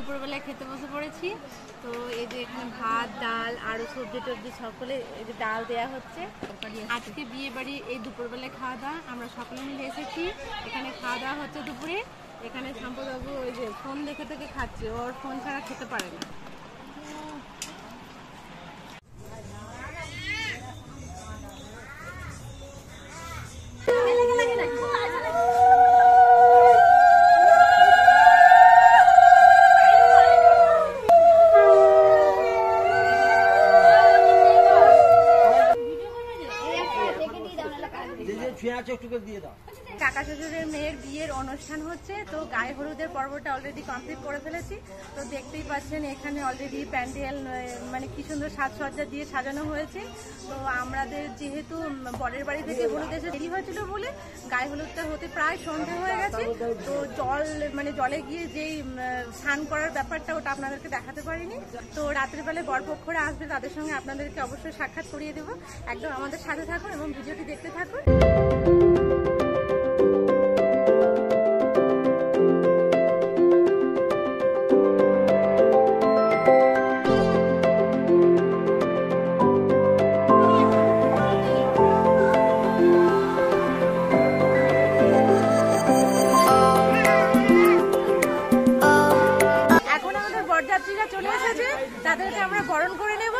দুপুরবেলায় খেতে বসে পড়েছি। তো এই যে এখানে ভাত, ডাল, আরও সবজি টবজি সকলে এই যে ডাল দেওয়া হচ্ছে। আজকে বিয়ে বাড়ি এই দুপুরবেলায় খাওয়া দাওয়া আমরা সকলে মিলে এসেছি। এখানে খাওয়া দাওয়া হচ্ছে দুপুরে। এখানে সম্পদবাবু ওই যে ফোন দেখে দেখে খাচ্ছে, ওর ফোন ছাড়া খেতে পারে না। কাকা শ্বশুরের মেয়ের বিয়ের অনুষ্ঠান হচ্ছে, তো গায়ে হলুদের পর্বটা অলরেডি কমপ্লিট করে ফেলেছি। তো দেখতেই পাচ্ছেন এখানে অলরেডি প্যান্ডেল মানে কি সুন্দর সাজসজ্জা দিয়ে সাজানো হয়েছে। তো আমাদের যেহেতু বরের বাড়ি থেকে হলুদ এসে দেরি হয়েছিল বলে গায়ে হলুদটা হতে প্রায় সন্ধে হয়ে গেছে। তো জলে গিয়ে যেই স্নান করার ব্যাপারটা ওটা আপনাদেরকে দেখাতে পারিনি। তো রাতের বেলায় বরপক্ষরা আসবে, তাদের সঙ্গে আপনাদেরকে অবশ্যই সাক্ষাৎ করিয়ে দেবো। একদম আমাদের সাথে থাকুন এবং ভিডিওটি দেখতে থাকুন। চলে এসেছে, তাদেরকে আমরা বরণ করে নেব।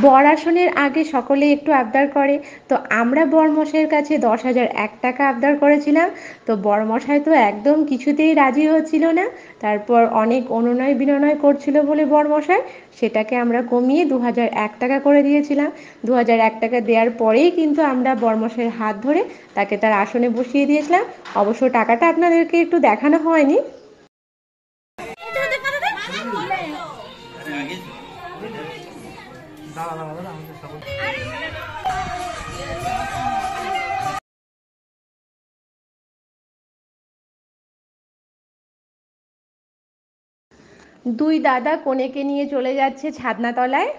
বর আসনের আগে সকলে একটু আবদার করে, তো আমরা বরমশাইয়ের কাছে 10,001 টাকা আবদার করেছিলাম। তো বরমশাই তো একদম কিছুতেই রাজি হচ্ছিল না। তারপর অনেক অনুনয় বিনয় করছিল বলে বরমশাই সেটাকে আমরা কমিয়ে 2,001 টাকা করে দিয়েছিলাম। 2,001 টাকা দেওয়ার পরেই কিন্তু আমরা বরমশাইয়ের হাত ধরে তাকে তার আসনে বসিয়ে দিয়েছিলাম। অবশ্য টাকাটা আপনাদেরকে একটু দেখানো হয়নি। দুই দাদা কনেকে নিয়ে চলে যাচ্ছে ছাদনাতলায়।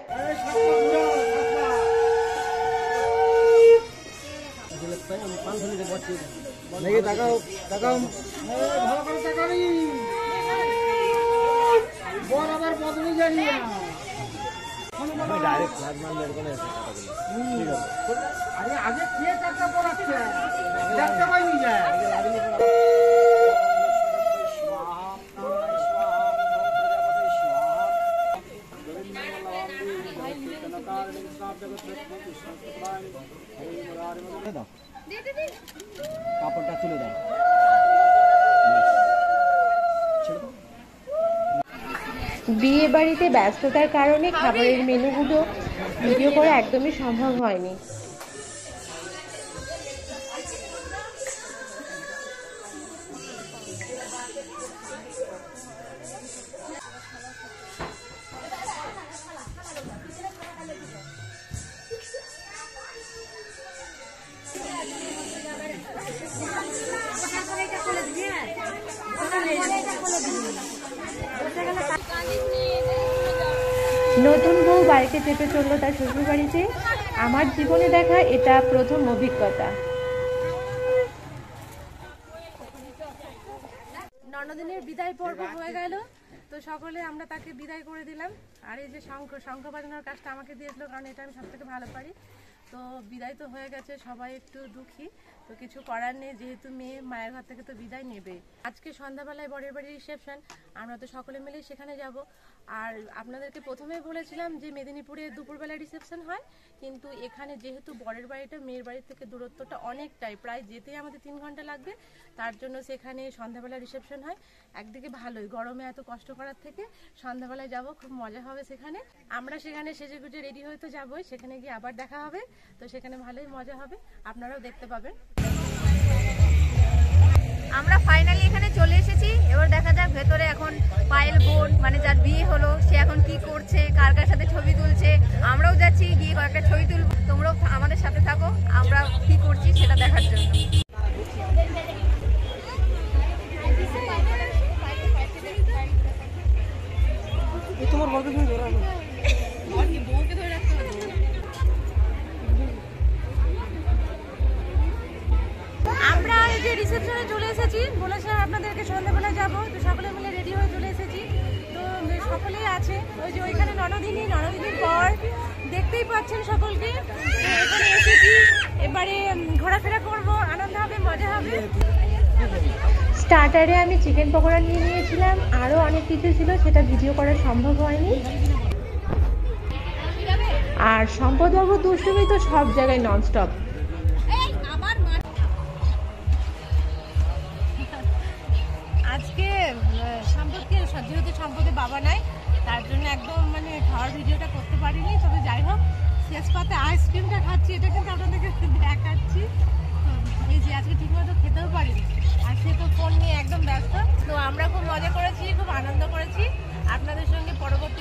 কাপড়টা তুলে দাও। বিয়ে বাড়িতে ব্যস্ততার কারণে খাবারের মেনুগুলো ভিডিও করা একদমই সম্ভব হয়নি। নতুন বউ বাড়িতে চেপে চললো তার শ্বশুর বাড়িতে। আমার জীবনে দেখা এটা প্রথম অভিজ্ঞতা। ননদিনের বিদায় পর্ব হয়ে গেল, তো সকলে আমরা তাকে বিদায় করে দিলাম। আর এই যে শঙ্খ বাজানোর কাজটা আমাকে দিয়েছিল, কারণ এটা আমি সব থেকে ভালো পারি। তো বিদায় তো হয়ে গেছে, সবাই একটু দুঃখী, তো কিছু করার নেই, যেহেতু মেয়ে মায়ের ঘর থেকে তো বিদায় নেবে। আজকে সন্ধ্যাবেলায় বরের বাড়ির রিসেপশন, আমরা তো সকলে মিলেই সেখানে যাব। আর আপনাদেরকে প্রথমেই বলেছিলাম যে মেদিনীপুরে দুপুরবেলা রিসেপশন হয়, কিন্তু এখানে যেহেতু বরের বাড়িটা মেয়ের বাড়ির থেকে দূরত্বটা অনেকটাই, প্রায় যেতেই আমাদের 3 ঘন্টা লাগবে, তার জন্য সেখানে সন্ধ্যাবেলা রিসেপশন হয়। একদিকে ভালোই, গরমে এত কষ্ট করার থেকে সন্ধ্যাবেলায় যাব, খুব মজা হবে সেখানে। আমরা সেখানে সেজে গুজে রেডি হয়ে তো যাবোই, সেখানে গিয়ে আবার দেখা হবে, তো সেখানে ভালোই মজা হবে, আপনারাও দেখতে পাবেন। আমরা ফাইনালি এখানে চলে এসেছি। এবার দেখা যাক ভেতরে এখন পায়েল বোন মানে যার বিয়ে হলো সে এখন কি করছে, কার কার সাথে ছবি তুলছে। আমরাও যাচ্ছি গিয়ে কয়েকটা ছবি তুলব, তোমরাও আমাদের সাথে থাকো আমরা কি করছি সেটা দেখার জন্য। তোমার বলতে শুনে ধরে রাখো, বউকে ধরে রাখতে হবে। আমরা এই যে রিসেপশনে চলে এসেছি, বলেছিলাম আপনাদেরকে সন্ধ্যাবেলা যাবো, তো সকলে মিলে রেডি হয়ে চলে এসেছি। তো সকলেই আছে, ওই যে ওইখানে ননদিনীর পর দেখতেই পাচ্ছেন সকলকে। এখানে এসেছি, এবারে ঘোরাফেরা করবো, আনন্দ হবে, মজা হবে। স্টার্টারে আমি চিকেন পকোড়া নিয়ে নিয়েছিলাম, আরও অনেক কিছু ছিল, সেটা ভিডিও করা সম্ভব হয়নি। আর সম্পদবাবু দুষ্টুমি তো সব জায়গায় ননস্টপ। আজকে সম্পদকে যেহেতু সম্পদের বাবা নাই, তার জন্য একদম মানে খাওয়ার ভিডিওটা করতে পারিনি। তবে যাই হোক, শেষ পাতে আইসক্রিমটা খাচ্ছি, এটা কিন্তু আপনাদেরকে দেখাচ্ছি। এই যে আজকে ঠিকমতো খেতেও পারিনি, আর সে তো ফোন নিয়ে একদম ব্যস্ত। তো আমরা খুব মজা করেছি, খুব আনন্দ করেছি। আপনাদের সঙ্গে পরবর্তী